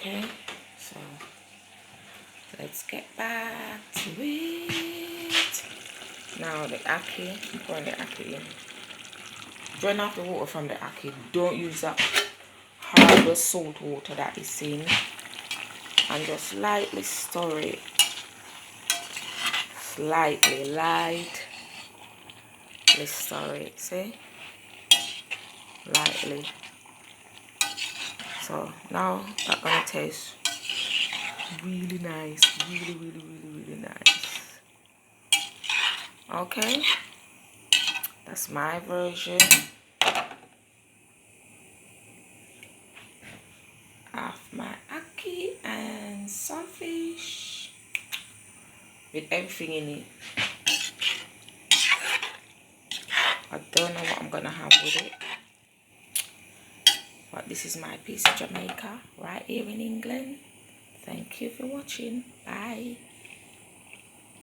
Okay, so let's get back to it. Now the ackee, I'm pouring the ackee in. Drain off the water from the ackee. Don't use that horrible salt water that is in, and just lightly stir it. Lightly stir it. See? Lightly. So now that's gonna taste really nice, really nice. Okay, that's my version of my ackee and saltfish with everything in it. I don't know what I'm gonna have with it, but this is my piece of Jamaica right here in England. Thank you for watching. Bye.